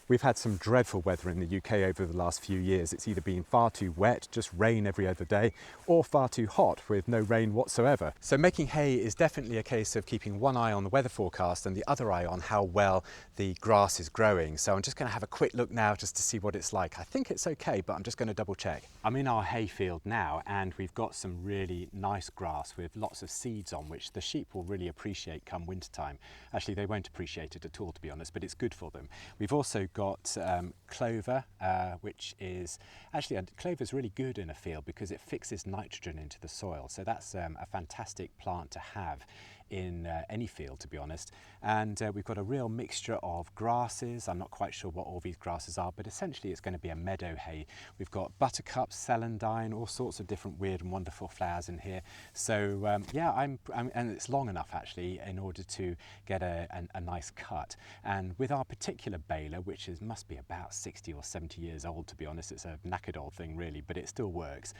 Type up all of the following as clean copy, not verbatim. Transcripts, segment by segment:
We've had some dreadful weather in the UK over the last few years. It's either been far too wet, just rain every other day, or far too hot with no rain whatsoever. So making hay is definitely a case of keeping one eye on the weather forecast and the other eye on how well the grass is growing. So I'm just going to have a quick look now just to see what it's like. I think it's okay, but I'm just going to double check. I'm in our hay field now and we've got some really nice grass with lots of seeds on, which the sheep will really appreciate come winter time. Actually, they won't appreciate it at all, to be honest, but it's good for them. We've also got clover, which is actually, clover is really good in a field because it fixes nitrogen into the soil. So that's a fantastic plant to have in any field, to be honest. And we've got a real mixture of grasses. I'm not quite sure what all these grasses are, but essentially it's going to be a meadow hay. We've got buttercups, celandine, all sorts of different weird and wonderful flowers in here. So yeah, and it's long enough actually in order to get a nice cut. And with our particular baler, which must be about 60 or 70 years old, to be honest, it's a knackered old thing really, but it still works.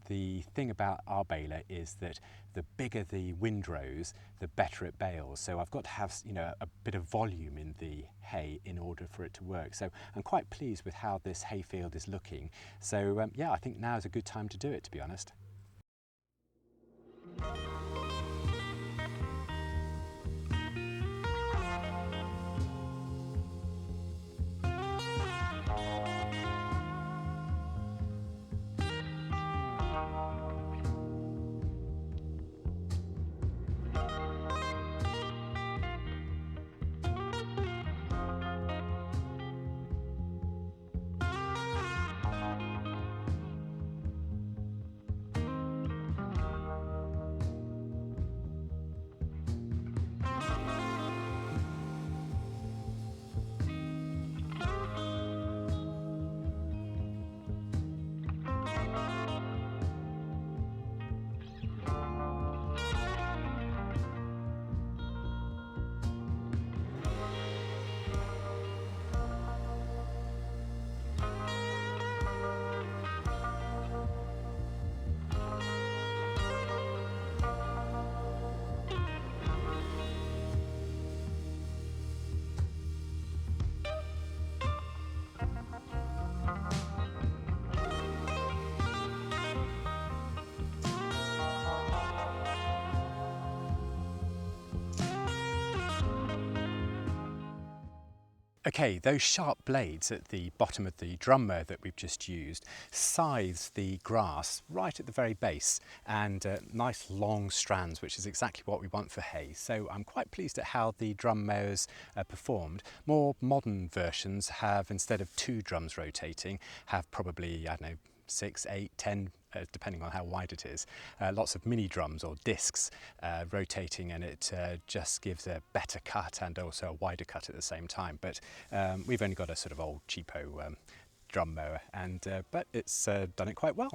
The thing about our baler is that the bigger the windrows, the better it bales. So I've got to have, you know, a bit of volume in the hay in order for it to work. So I'm quite pleased with how this hay field is looking. So yeah, I think now is a good time to do it, to be honest. Okay, those sharp blades at the bottom of the drum mower that we've just used scythes the grass right at the very base, and nice long strands, which is exactly what we want for hay. So I'm quite pleased at how the drum mowers performed. More modern versions have, instead of 2 drums rotating, have probably, I don't know, 6, 8, 10, depending on how wide it is, lots of mini drums or discs rotating, and it just gives a better cut and also a wider cut at the same time. But we've only got a sort of old cheapo drum mower, and but it's done it quite well.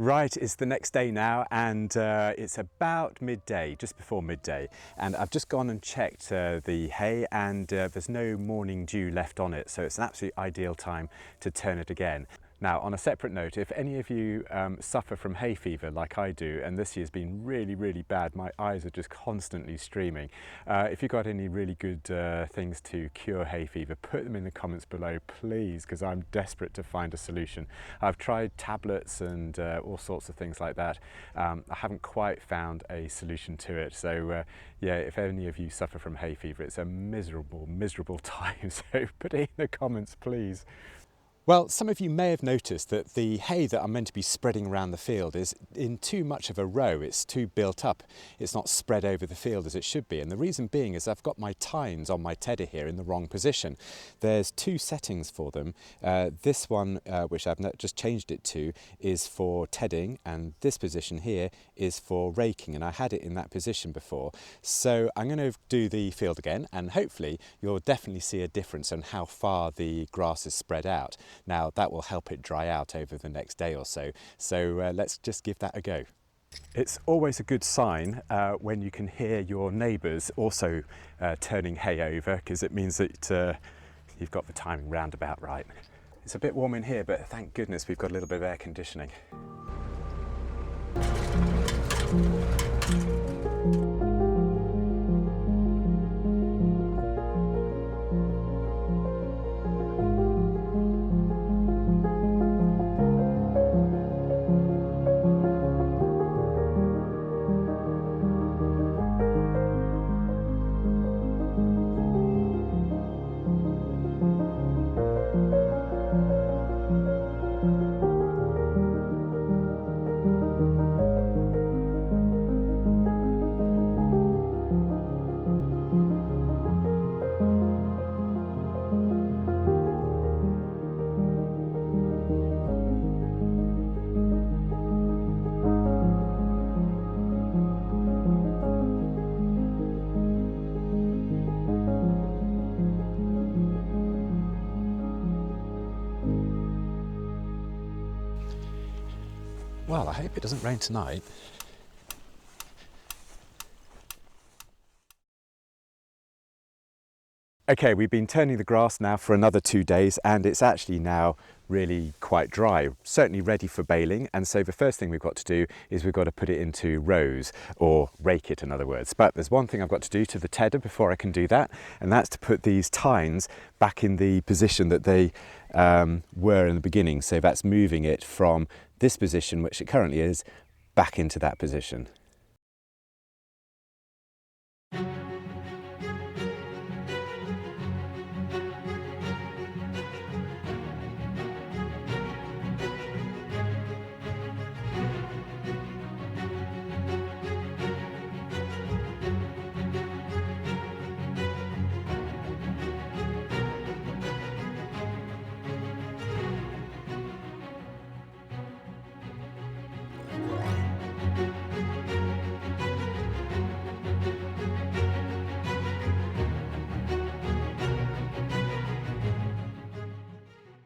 Right, it's the next day now, and it's about midday, just before midday, and I've just gone and checked the hay, and there's no morning dew left on it, so it's an absolute ideal time to turn it again. Now, on a separate note, if any of you suffer from hay fever like I do, and this year's been really, really bad, my eyes are just constantly streaming. If you've got any really good things to cure hay fever, put them in the comments below, please, because I'm desperate to find a solution. I've tried tablets and all sorts of things like that. I haven't quite found a solution to it. So yeah, if any of you suffer from hay fever, it's a miserable, miserable time. So put it in the comments, please. Well, some of you may have noticed that the hay that I'm meant to be spreading around the field is in too much of a row. It's too built up. It's not spread over the field as it should be. And the reason being is I've got my tines on my tedder here in the wrong position. There's two settings for them. This one, which I've just changed it to, is for tedding, and this position here is for raking, and I had it in that position before. So I'm going to do the field again, and hopefully you'll definitely see a difference in how far the grass is spread out. Now that will help it dry out over the next day or so. So let's just give that a go. It's always a good sign when you can hear your neighbours also turning hay over, because it means that you've got the timing roundabout right. It's a bit warm in here, but thank goodness we've got a little bit of air conditioning. Well, I hope it doesn't rain tonight. Okay, we've been turning the grass now for another 2 days, and it's actually now really quite dry, certainly ready for baling. And so the first thing we've got to do is we've got to put it into rows, or rake it in other words. But there's one thing I've got to do to the tedder before I can do that, and that's to put these tines back in the position that they were in the beginning. So that's moving it from this position, which it currently is, back into that position.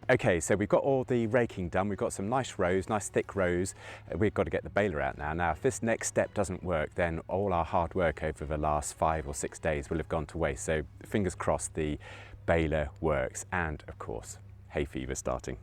Okay, so we've got all the raking done. We've got some nice rows, nice thick rows. We've got to get the baler out now. Now, if this next step doesn't work, then all our hard work over the last 5 or 6 days will have gone to waste. So fingers crossed the baler works, and of course, hay fever starting.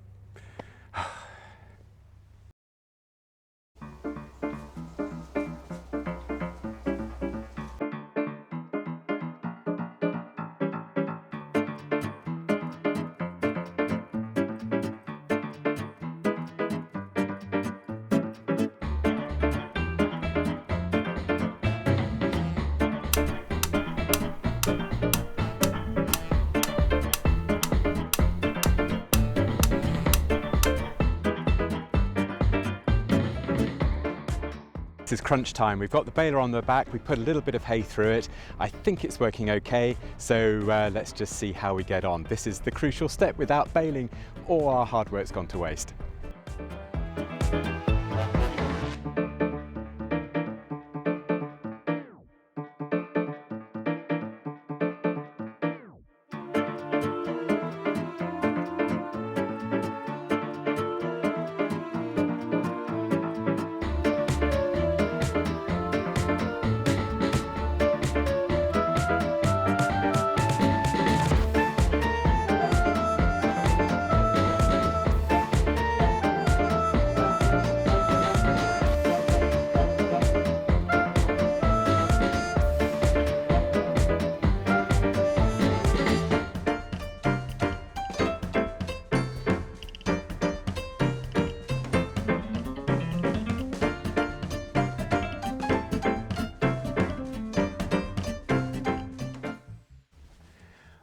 This is crunch time. We've got the baler on the back, we put a little bit of hay through it. I think it's working okay, so let's just see how we get on. This is the crucial step. Without baling, all our hard work's gone to waste.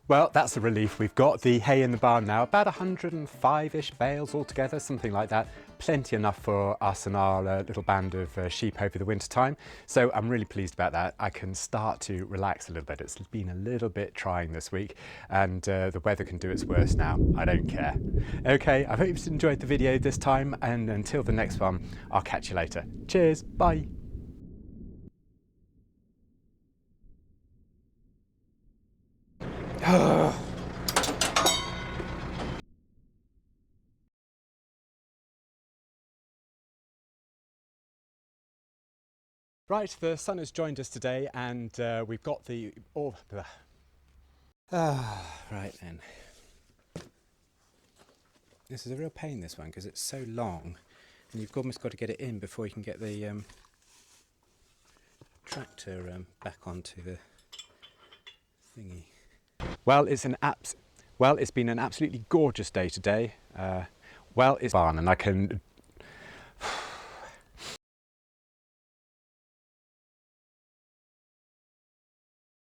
Well, that's a relief. We've got the hay in the barn now, about 105-ish bales altogether, something like that. Plenty enough for us and our little band of sheep over the winter time. So I'm really pleased about that. I can start to relax a little bit. It's been a little bit trying this week, and the weather can do its worst now. I don't care. Okay, I hope you've enjoyed the video this time, and until the next one, I'll catch you later. Cheers, bye. Right, the sun has joined us today, and we've got the... right then. This is a real pain, this one, because it's so long, and you've almost got to get it in before you can get the tractor back onto the thingy. Well, it's been an absolutely gorgeous day today. It's barn, and I can